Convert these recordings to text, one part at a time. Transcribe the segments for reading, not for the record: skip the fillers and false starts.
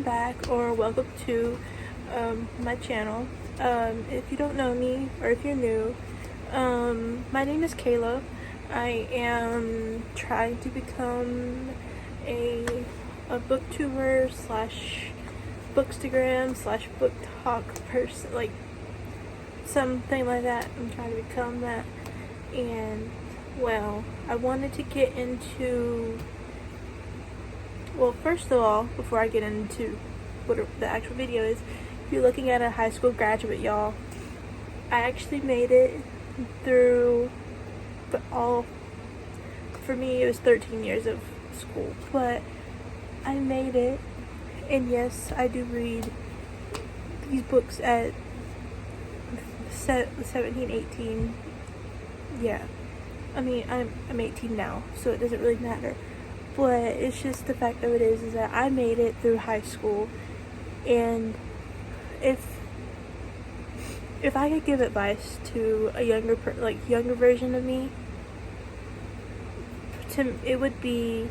back, or welcome to my channel. If you don't know me, or if you're new, my name is Kayla. I am trying to become a booktuber slash bookstagram slash book talk person, like something like that. I'm trying to become that, and well, I wanted to get into, well, first of all, before I get into what the actual video is, if you're looking at a high school graduate, y'all, I actually made it through for me it was 13 years of school, but I made it. And yes, I do read these books at 17, 18. Yeah, I mean, I'm 18 now, so it doesn't really matter. But it's just the fact of it is that I made it through high school, and if I could give advice to a younger version of me, it would be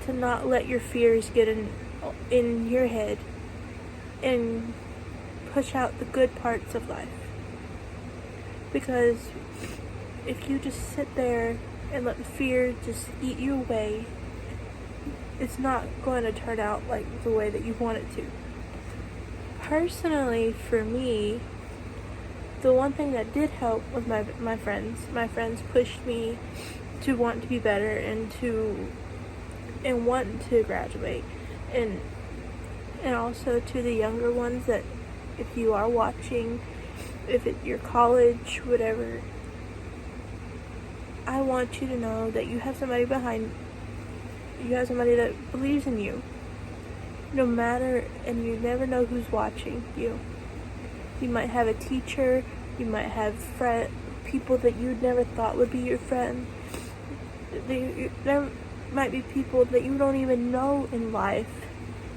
to not let your fears get in your head and push out the good parts of life. Because if you just sit there and let the fear just eat you away, it's not going to turn out like the way that you want it to. Personally, for me, the one thing that did help was my friends. My friends pushed me to want to be better and want to graduate, and also to the younger ones, that if you are watching, if it's your college, whatever, I want you to know that you have somebody that believes in you, no matter, and you never know who's watching you. You might have a teacher, you might have people that you never thought would be your friend. There might be people that you don't even know in life,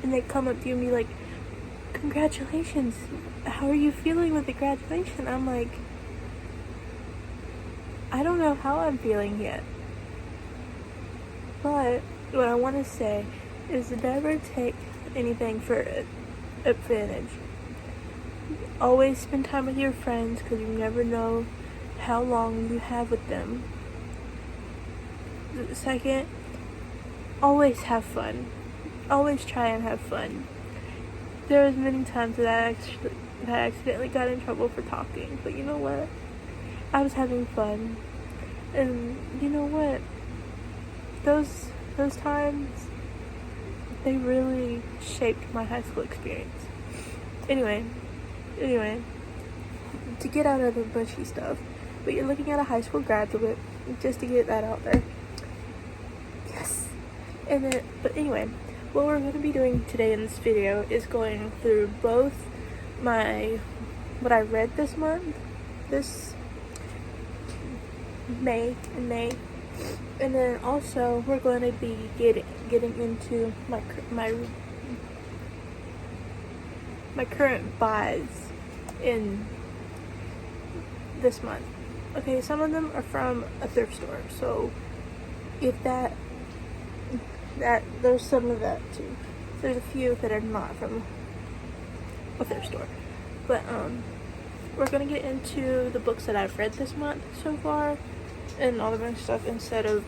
and they come up to you and be like, "Congratulations, how are you feeling with the graduation?" I'm like, I don't know how I'm feeling yet. But what I want to say is never take anything for advantage. Always spend time with your friends, because you never know how long you have with them. Second, always have fun. Always try and have fun. There was many times that I accidentally got in trouble for talking, but you know what? I was having fun. And you know what? Those times, they really shaped my high school experience. Anyway, to get out of the bushy stuff, but you're looking at a high school graduate, just to get that out there. Yes. But anyway, what we're going to be doing today in this video is going through both what I read this month, this May, and then also we're going to be getting into my current buys in this month. Okay, some of them are from a thrift store, so if there's some of that too. There's a few that are not from a thrift store, but we're gonna get into the books that I've read this month so far and all the other stuff, instead of,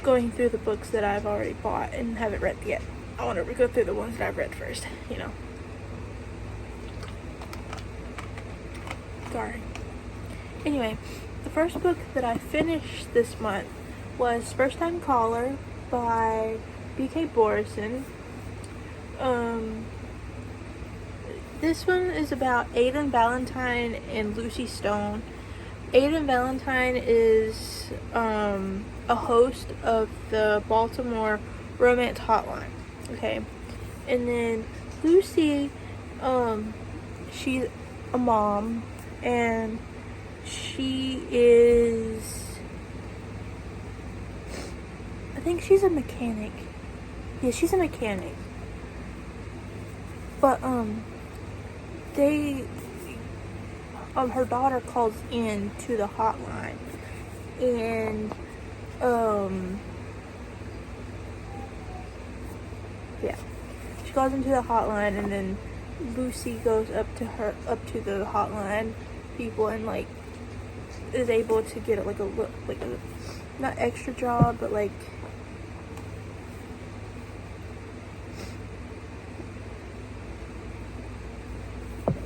going through the books that I've already bought and haven't read yet. I want to go through the ones that I've read first, Sorry. Anyway, the first book that I finished this month was First Time Caller by B.K. Borison. This one is about Aiden Valentine and Lucy Stone. Aiden Valentine is a host of the Baltimore Romance Hotline. Okay, and then Lucy, she's a mom, and she is, I think she's a mechanic. Yeah, she's a mechanic. But her daughter calls in to the hotline, and Yeah. She calls into the hotline, and then Lucy goes up to the hotline people, and like is able to get like a not extra job, but like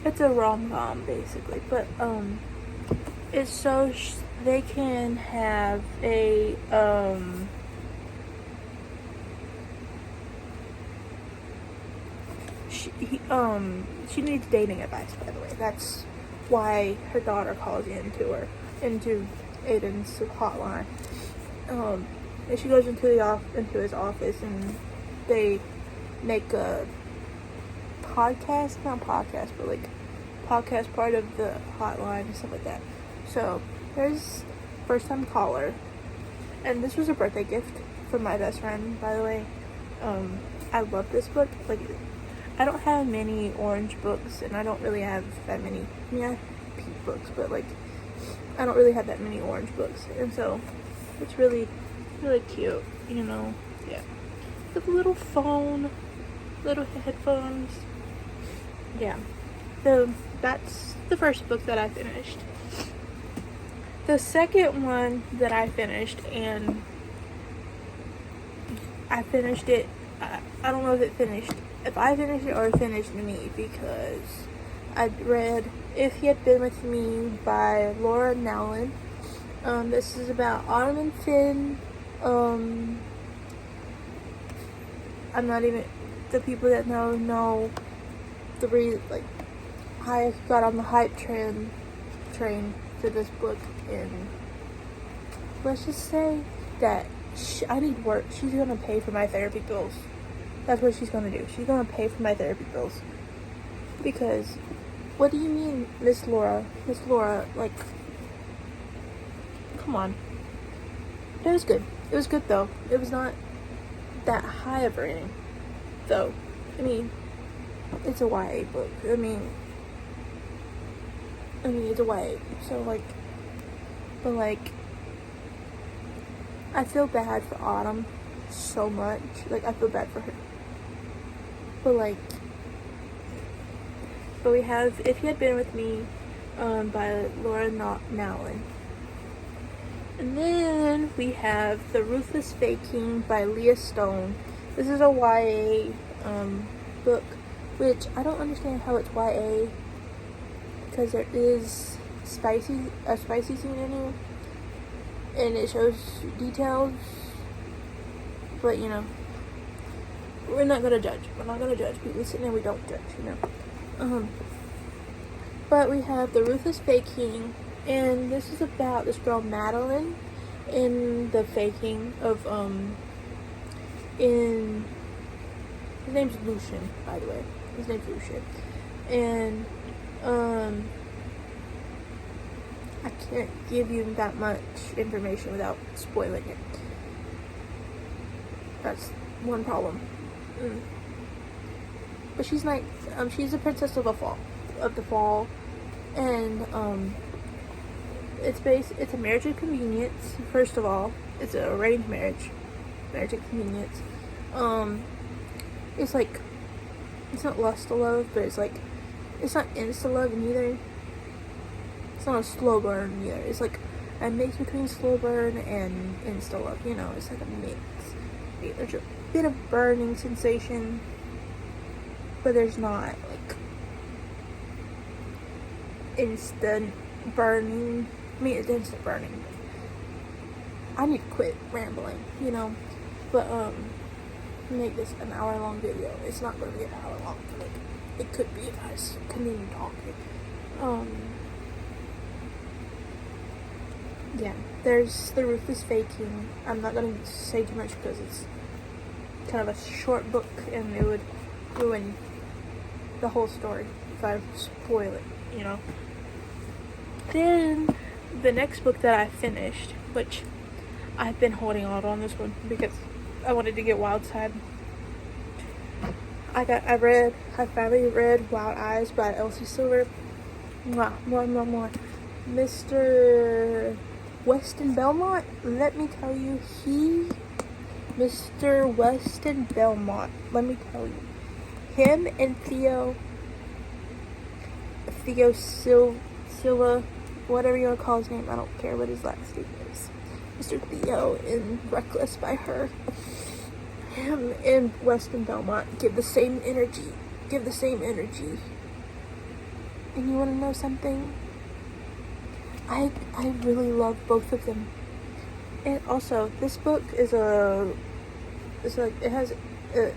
it's a rom-com basically, but it's so they can have a she needs dating advice, by the way. That's why her daughter calls into Aiden's hotline. And she goes into his office, and they make a podcast, not podcast, but like podcast part of the hotline and stuff like that. So there's first time caller, and this was a birthday gift from my best friend, by the way. I love this book. Like, I don't have many orange books, and I don't really have that many. I mean, I have pink books, but like I don't really have that many orange books, and so it's really, really cute, you know. Yeah, the little phone, little headphones. Yeah, that's the first book that I finished. The second one that I finished, and I finished it. I don't know if I finished it or it finished me, because I read If He Had Been With Me by Laura Nowlin. This is about Autumn and Finn. I'm not even, the people that know I got on the hype train for this book, and let's just say that I need work. She's gonna pay for my therapy bills. That's what she's gonna do. She's gonna pay for my therapy bills. Because, what do you mean, Miss Laura? Miss Laura, like, come on. It was good. It was good, though. It was not that high of a rating, though. I mean, it's a YA book. I mean, it's a YA. So, like, but, like, I feel bad for Autumn so much. Like, I feel bad for her. But, like, but we have If You Had Been With Me by Laura Nowlin. And then we have The Ruthless Faking by Leah Stone. This is a YA book, which I don't understand how it's YA, because there is a spicy scene in here, and it shows details, but you know, we're not gonna judge. We listen and we don't judge, you know. But we have The Ruthless Faking, and this is about this girl Madeline in the faking of his name's Lucian, by the way. His name's Lucian, and I can't give you that much information without spoiling it. That's one problem. But she's like, she's a princess of the fall, and it's a marriage of convenience. First of all, it's a arranged marriage of convenience. It's like, it's not lust to love, but it's like, it's not insta love neither. It's not a slow burn either. It's like a mix between slow burn and insta love. You know, it's like a mix. There's a bit of burning sensation, but there's not like instant burning. I mean, it's instant burning. I need to quit rambling, you know. But make this an hour-long video. It's not going to be an hour long. Like, it could be if I continue talking. Yeah, there's The Ruthless Faking. I'm not going to say too much because it's kind of a short book, and it would ruin the whole story if I spoil it, you know. Then the next book that I finished, which I've been holding out on this one because I wanted to get Wild Side. I finally read Wild Eyes by Elsie Silver. More. Mr. Weston Belmont, let me tell you, he Mr. Weston Belmont. Let me tell you, him and Theo Silva, whatever you want to call his name, I don't care what his last name is. Mr. Theo in Reckless by Her. Him and Weston Belmont give the same energy. And you want to know something? I really love both of them. And also, this book it has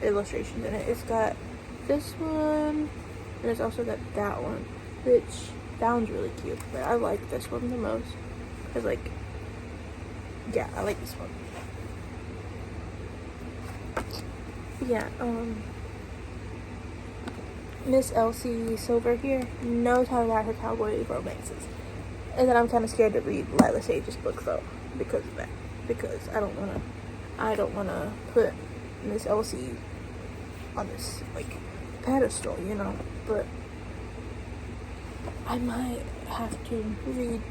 illustrations in it. It's got this one, and it's also got that one, which that one's really cute. But I like this one the most, cause I like this one. Yeah, Miss Elsie Silver here knows how to write her cowboy romances. And then I'm kind of scared to read Lila Sage's book though, because of that. Because I don't wanna put Miss Elsie on this like pedestal, you know. But I might have to read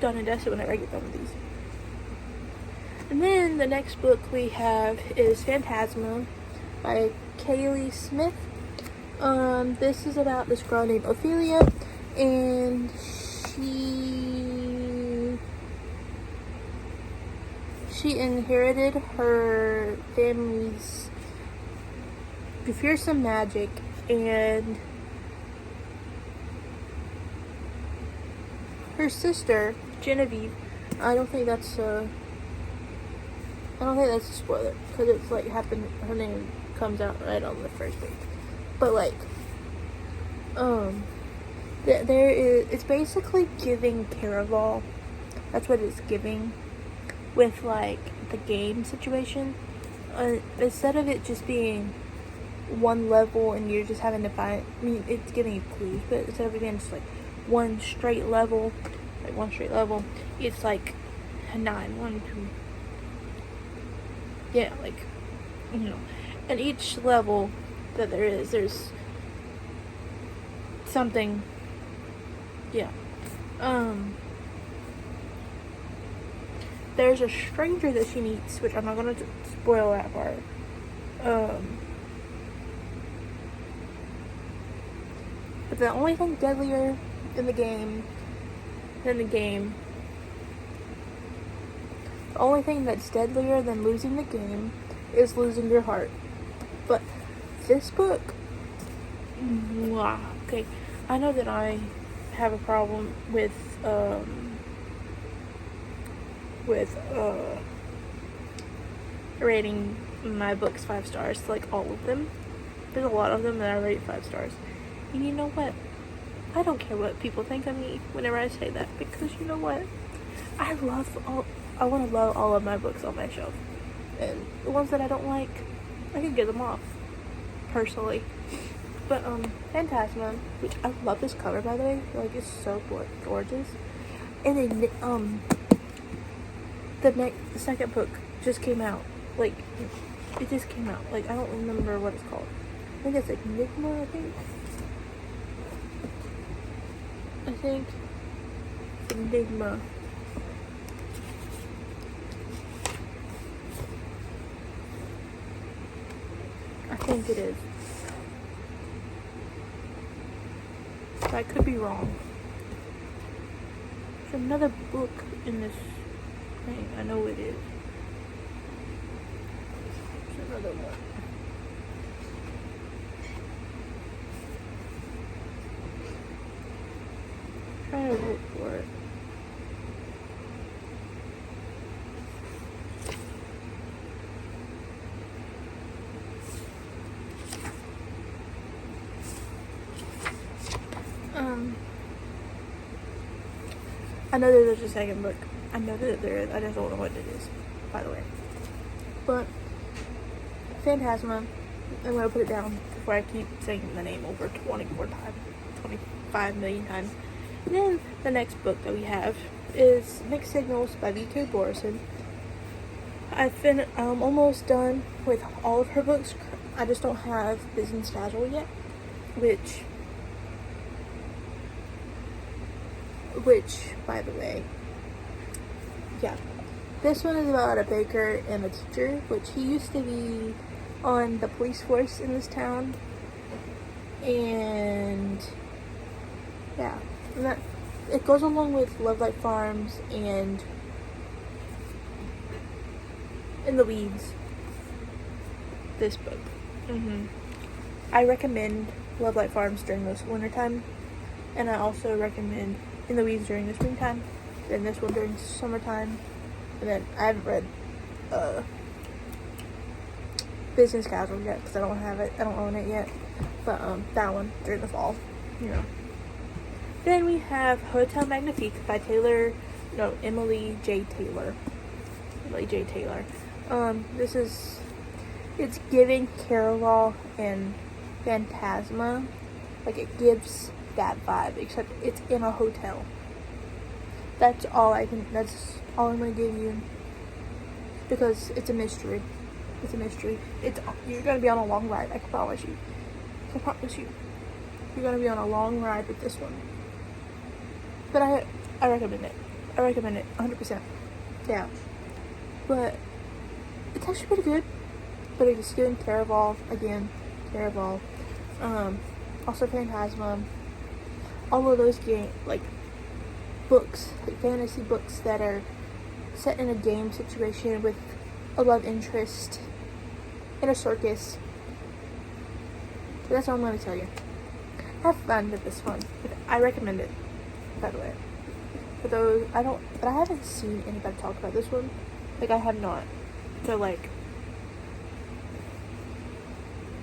Dawn and Destiny whenever I get done with these. And then the next book we have is Phantasma by Kaylee Smith. This is about this girl named Ophelia, and she inherited her family's fearsome magic, and her sister Genevieve. I don't think that's a spoiler, because it's like happened. Her name comes out right on the first page, but like, it's basically giving Caraval. That's what it's giving, with like the game situation. Instead of it just being one level and you're just having to find. I mean, it's giving you clues, but instead of it being just like one straight level, it's like 9, 1, 2. Yeah, like, you know, and each level that there's something, yeah. There's a stranger that she meets, which I'm not gonna spoil that part. But the only thing deadlier than the game, the only thing that's deadlier than losing the game is losing your heart. But this book, okay, I know that I have a problem with rating my books 5 stars, like all of them. There's a lot of them that I rate 5 stars. And you know what? I don't care what people think of me whenever I say that, because you know what? I want to love all of my books on my shelf. And the ones that I don't like, I can get them off, personally. But, Phantasma, which I love this cover, by the way. Like, it's so gorgeous. And then, the second book just came out. Like, it just came out. Like, I don't remember what it's called. I think it's like Enigma, I think Enigma. I think it is. But I could be wrong. There's another book in this thing. I know it is. There's another one. I'm trying to look for it. I know there's a second book. I know that there is. I just don't know what it is, by the way. But Phantasma, I'm gonna put it down before I keep saying the name over 25 million times. And then the next book that we have is Mixed Signals by V.K. Borison. I'm almost done with all of her books. I just don't have Business Casual yet, which, by the way, yeah, This one is about a baker and a teacher, which he used to be on the police force in this town. And yeah, and that it goes along with Love Light Farms and In the Weeds. This book. I recommend Love Light Farms during this wintertime, and I also recommend In the Weeds during the springtime, then this one during summertime, and then I haven't read Business Casual yet because I don't have it. I don't own it yet, but that one during the fall, you know. Then we have Hotel Magnifique by Emily J. Taylor. It's giving Caraval and Phantasma. Like, it gives that vibe, except it's in a hotel. That's all I'm gonna give you, because it's a mystery. You're gonna be on a long ride, I can promise you. You're gonna be on a long ride with this one. But I recommend it. 100%. Yeah. But it's actually pretty good. But it's giving Caraval again. Also Phantasma. All of those books, like fantasy books that are set in a game situation with a love interest in a circus. So that's all I'm going to tell you. Have fun with this one. I recommend it, by the way. But I haven't seen anybody talk about this one. Like, I have not. So, then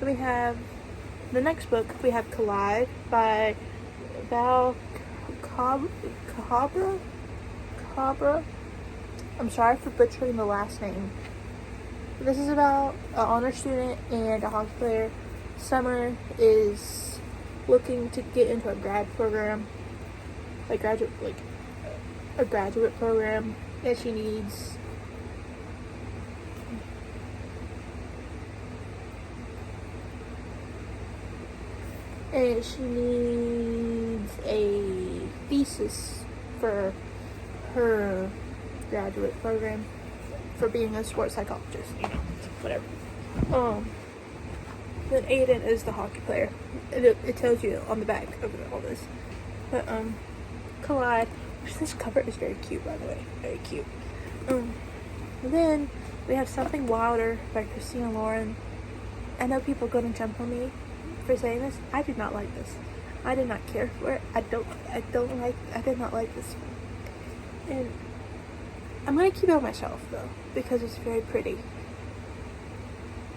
we have the next book. We have Collide by Val Cabra. I'm sorry for butchering the last name. This is about an honor student and a hockey player. Summer is looking to get into a grad program, a graduate program, and she needs a thesis for her graduate program for being a sports psychologist, whatever. Then Aiden is the hockey player. It tells you on the back of all this. But Collide, this cover is very cute, by the way, very cute. Then we have Something Wilder by Christina Lauren. I know people are gonna jump on me for saying this. I did not like this. I did not care for it. I did not like this one. And I'm gonna keep it on my shelf though, because it's very pretty.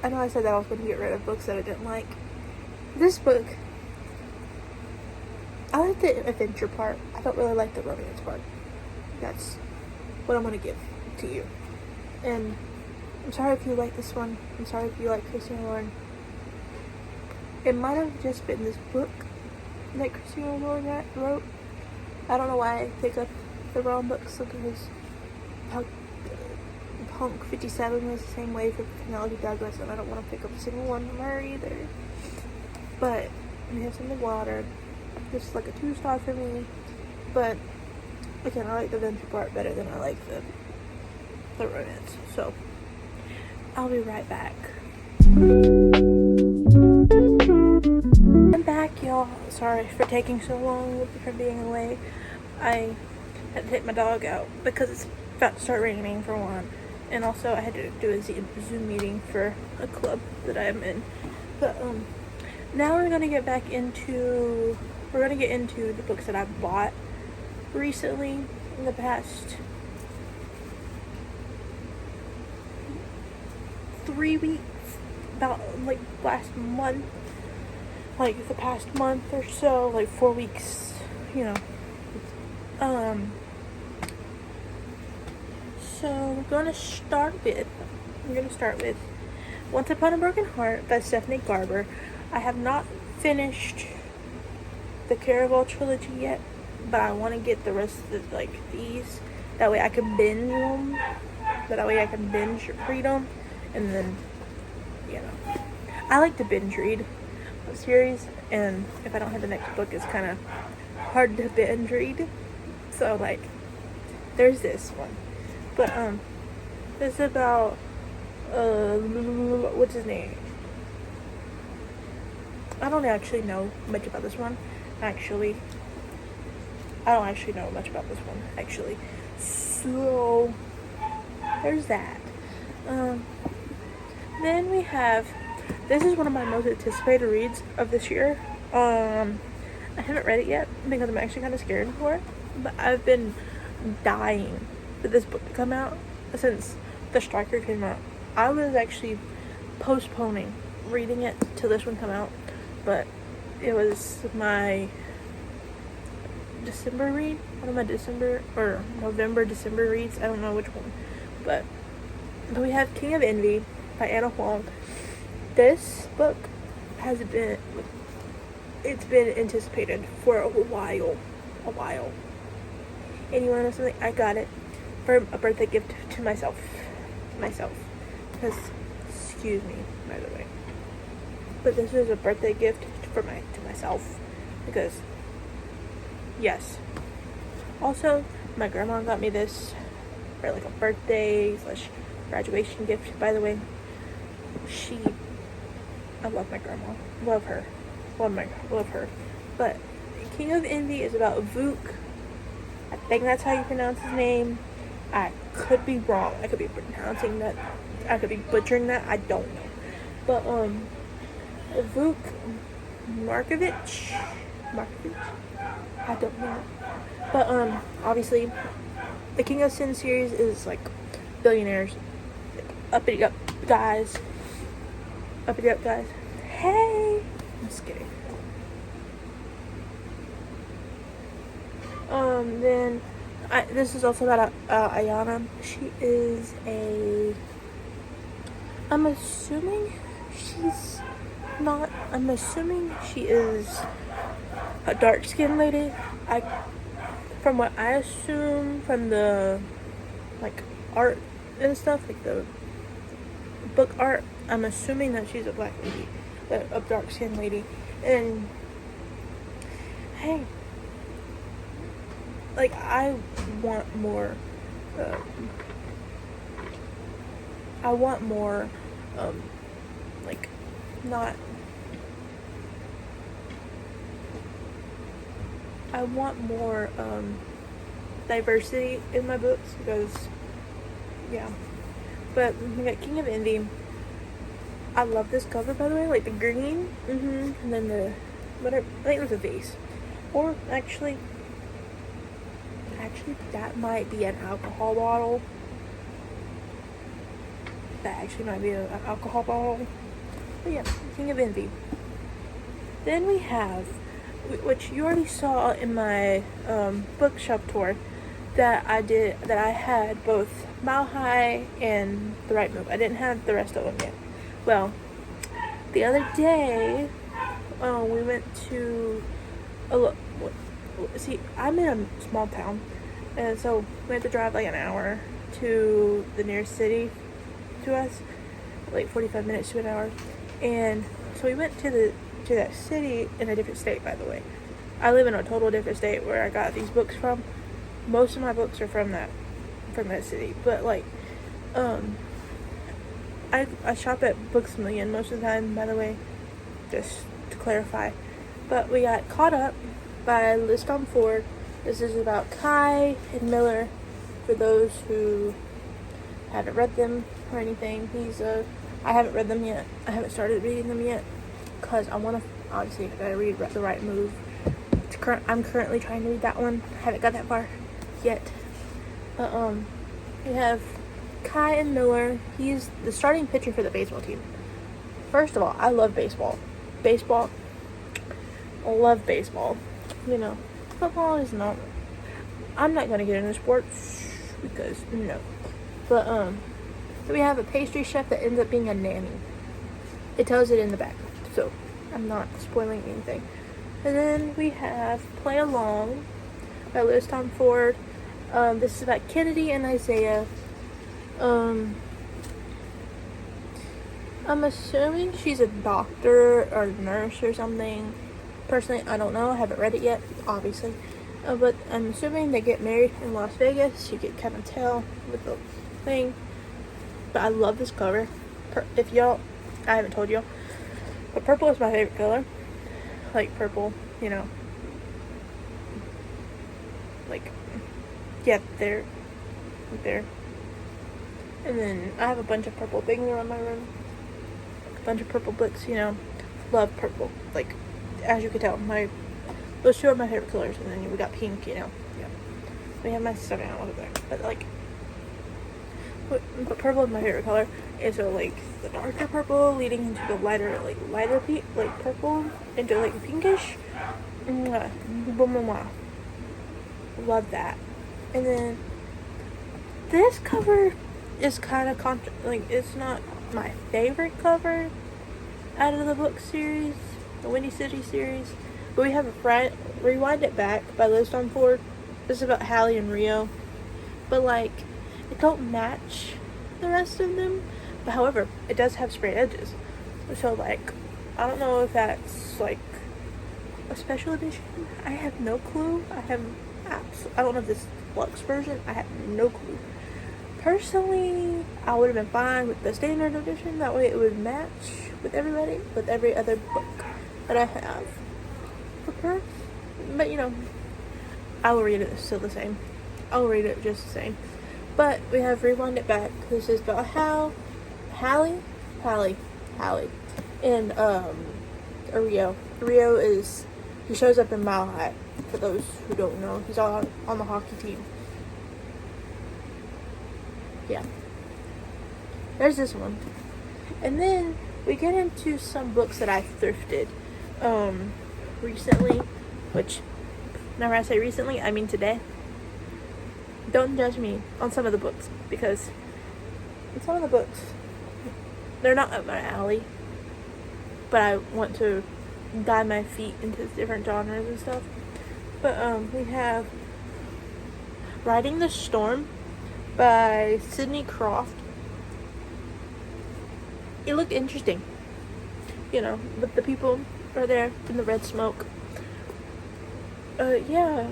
I know I said that I was gonna get rid of books that I didn't like. This book, I like the adventure part. I don't really like the romance part. That's what I'm gonna give to you. And I'm sorry if you like this one. I'm sorry if you like Christina Lauren. It might have just been this book that Christina Lauren wrote. I don't know why I pick up the wrong books, because Punk 57 was the same way for Penelope Douglas, and I don't want to pick up a single one from her either. But we have Something Wilder. This is like a 2-star for me. But again, I like the adventure part better than I like the romance. So I'll be right back. I'm back, y'all. Sorry for taking so long, for being away. I had to take my dog out because it's about to start raining, for one. And also I had to do a Zoom meeting for a club that I'm in. But now we're gonna get into the books that I've bought recently in the past 3 weeks, about last month, the past month or so, 4 weeks, So we're gonna start with Once Upon a Broken Heart by Stephanie Garber. I have not finished the Caraval trilogy yet, but I want to get the rest of these. That way I can binge them. Read them, and then I like to binge read a series, and if I don't have the next book, it's kind of hard to binge read. So there's this one, but It's about what's his name? I don't actually know much about this one. Actually, I don't actually know much about this one. Actually, so there's that. Then we have. This is one of my most anticipated reads of this year. I haven't read it yet because I'm actually kind of scared for it. But I've been dying for this book to come out since The Striker came out. I was actually postponing reading it till this one come out, but it was my December read, one of my December or November December reads. I don't know which one, but we have King of Envy by Anna Huang. This book has been anticipated for a while. And you want to know something? I got it for a birthday gift to myself. Because, excuse me, by the way. But this is a birthday gift to myself. Because, yes. Also, my grandma got me this for like a birthday / graduation gift. By the way, I love my grandma. Love her. Love her. But King of Envy is about Vuk. I think that's how you pronounce his name. I could be wrong. I could be pronouncing that. I could be butchering that. I don't know. But Vuk Markovich. I don't know. But obviously, the King of Sin series is like billionaires, like, uppity up guys. Hey, I'm just kidding. Then this is also about Ayana. She is I'm assuming she is a dark-skinned lady. From what I assume from the like art and stuff, like the book art, I'm assuming that she's a black lady, a dark-skinned lady. And hey, like I want more like not I want more diversity in my books because yeah. But we got King of Envy. I love this cover, by the way, like the green, and then the whatever. I think it was a vase, or actually that might be an alcohol bottle. That actually might be an alcohol bottle. But yeah, King of Envy. Then we have, which you already saw in my bookshop tour, that I had both Mile High and The Right Move. I didn't have the rest of them yet. Well, the other day, we went to I'm in a small town, and so we had to drive like an hour to the nearest city to us, like 45 minutes to an hour. And so we went to that city in a different state, by the way. I live in a total different state where I got these books from. Most of my books are from that city, but like I shop at Books A Million most of the time, by the way, just to clarify. But we got Caught Up by Liz Ford. This is about Kai and Miller, for those who haven't read them or anything. I haven't read them yet. I haven't started reading them yet because I want to, obviously, I gotta read The Right Move. I'm currently trying to read that one. I haven't got that far yet. But we have Kai and Miller. He's the starting pitcher for the baseball team. First of all, I love baseball. I love baseball. You know, football is not. I'm not gonna get into sports because no. But so we have a pastry chef that ends up being a nanny. It tells it in the back, so I'm not spoiling anything. And then we have Play Along by Liz Ford. This is about Kennedy and Isaiah. I'm assuming she's a doctor or nurse or something. Personally, I don't know. I haven't read it yet, obviously. But I'm assuming they get married in Las Vegas. You can kind of tell with the thing. But I love this cover. If y'all, I haven't told y'all, but purple is my favorite color. Like purple, you know. Like, yeah, there. Right there. And then I have a bunch of purple things around my room. A bunch of purple books, you know. Love purple. Like, as you can tell, those two are my favorite colors. And then we got pink, you know. Yeah. We have my stuff down over there. But like, but purple is my favorite color. And so like the darker purple leading into the lighter pink, like purple into like pinkish. Mwah. Mwah. Love that. And then this cover is kind of like, it's not my favorite cover out of the book series, the Windy City series, but we have a Rewind It Back by Liz Ford. This is about Hallie and Rio, but like it don't match the rest of them. But however, it does have sprayed edges, so like I don't know if that's like a special edition. I have no clue. I don't know if this is Lux version. I have no clue. Personally, I would have been fine with the standard edition. That way it would match with everybody, with every other book that I have. But you know, I will read it still the same. I'll read it just the same. But we have Rewind It Back. This is about Hallie, and Rio. Rio is, he shows up in Mile High. For those who don't know, he's on the hockey team. Yeah. There's this one. And then we get into some books that I thrifted recently, which, whenever I say recently, I mean today. Don't judge me on some of the books, because some of the books, they're not up my alley, but I want to dive my feet into different genres and stuff. But we have Riding the Storm by Sydney Croft. It looked interesting, you know, but the people are there in the red smoke. Yeah.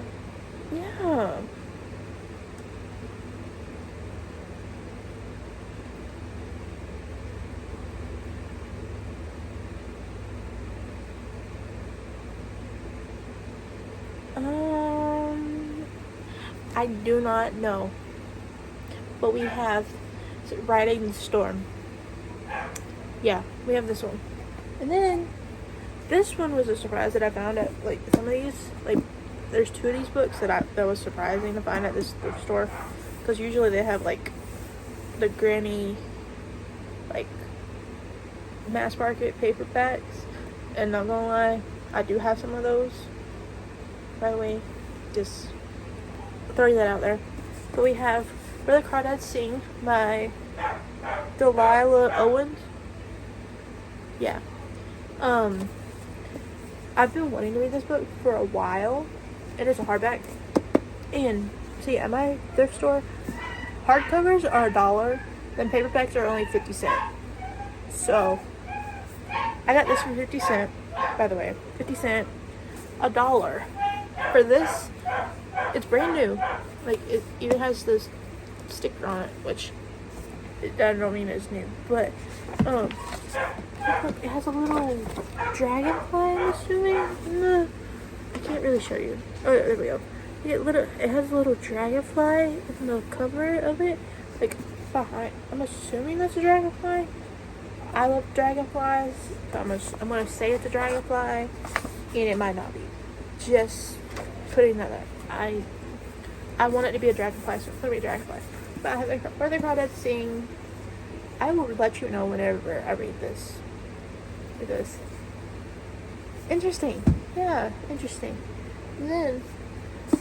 I do not know. But we have Riding the Storm. Yeah, we have this one. And then this one was a surprise that I found at like some of these, like there's two of these books that was surprising to find at this thrift store, because usually they have like the granny like mass market paperbacks, and not gonna lie, I do have some of those, by the way, just throwing that out there. But we have Where the Crawdads Sing by Delilah Owens. Yeah. I've been wanting to read this book for a while. It is a hardback. And see, at my thrift store, hardcovers are $1, then paperbacks are only 50 cents. So I got this for 50 cents, by the way. 50 cents, $1. For this, it's brand new. Like, it even has this sticker on it, which I don't mean it's new, but it has a little dragonfly, I'm assuming. I can't really show you. Oh, there we go. It has a little dragonfly in the cover of it, like behind. I'm assuming that's a dragonfly. I love dragonflies, so I'm gonna say it's a dragonfly, and it might not be. Just putting that up. I want it to be a dragonfly, so it's gonna be a dragonfly. But I have Where the Crawdads Sing. I will let you know whenever I read this, because interesting. Yeah, interesting. And then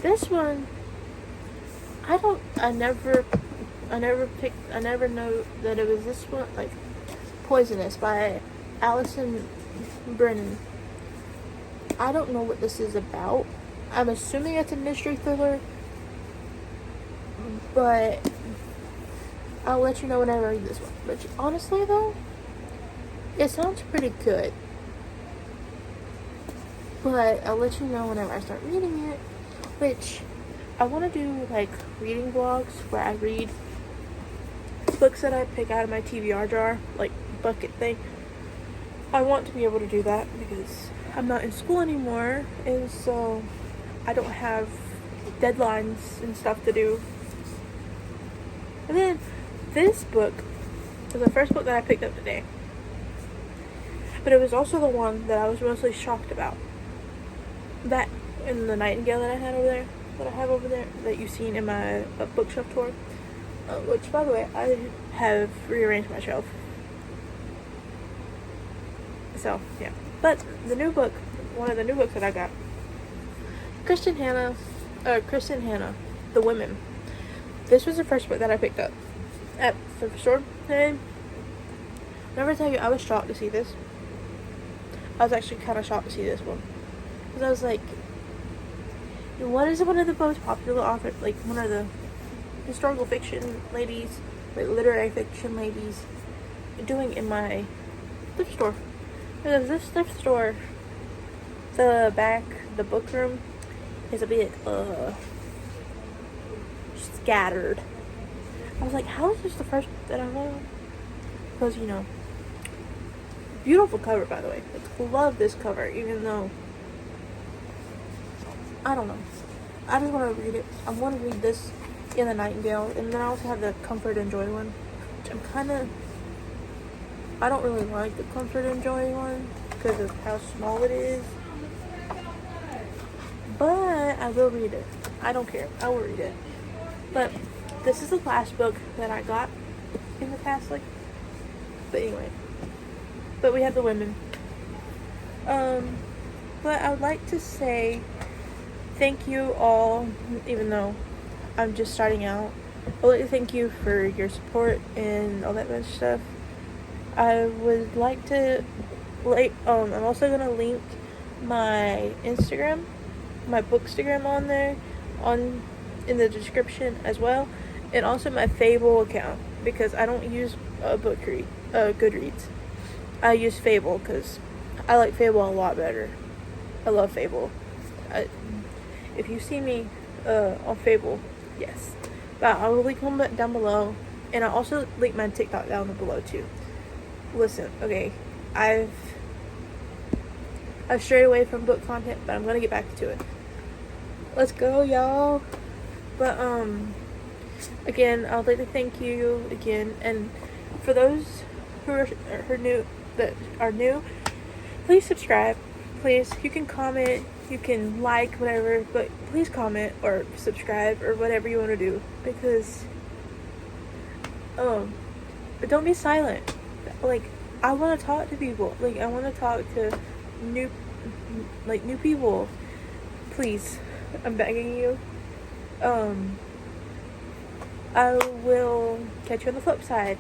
this one, I never know that it was this one, like Poisonous by Allison Brennan. I don't know what this is about. I'm assuming it's a mystery thriller, but I'll let you know whenever I read this one. But honestly though, it sounds pretty good. But I'll let you know whenever I start reading it. Which I want to do like reading vlogs where I read books that I pick out of my TBR jar, like bucket thing, I want to be able to do that because I'm not in school anymore, and so I don't have deadlines and stuff to do. And then this book was the first book that I picked up today, but it was also the one that I was mostly shocked about. That and the Nightingale that I have over there, that you've seen in my bookshelf tour, which, by the way, I have rearranged my shelf. So, yeah. But the new book, one of the new books that I got, Kristen Hannah, The Women. This was the first book that I picked up at the store. And I'll never tell you, I was shocked to see this. I was actually kind of shocked to see this one. Because I was like, what is one of the most popular authors, like one of the historical fiction ladies, like literary fiction ladies, doing in my thrift store? Because this thrift store, the book room is a bit scattered. I was like, how is this the first that I love? Because, beautiful cover, by the way. Like, love this cover, even though, I don't know. I just want to read it. I want to read this in the Nightingale, and then I also have the Comfort and Joy one, which I don't really like the Comfort and Joy one because of how small it is. But I will read it. I don't care. I will read it. But this is the last book that I got in the past, but anyway. But we have The Women. But I would like to say thank you all, even though I'm just starting out. I would like to thank you for your support and all that much stuff. I would like to, I'm also going to link my Instagram, my Bookstagram on there, in the description as well, and also my Fable account, because I don't use Goodreads. I use Fable because I like Fable a lot better. I love Fable. If you see me on Fable, yes. But I will link them down below, and I'll also link my TikTok down below too. Listen, okay, I've strayed away from book content, but I'm gonna get back to it. Let's go, y'all. But again, I would like to thank you again, and for those who are new, please subscribe. Please, you can comment, you can like, whatever, but please comment or subscribe or whatever you want to do, because but don't be silent. Like, I want to talk to people. Like, I want to talk to new people. Please, I'm begging you. I will catch you on the flip side.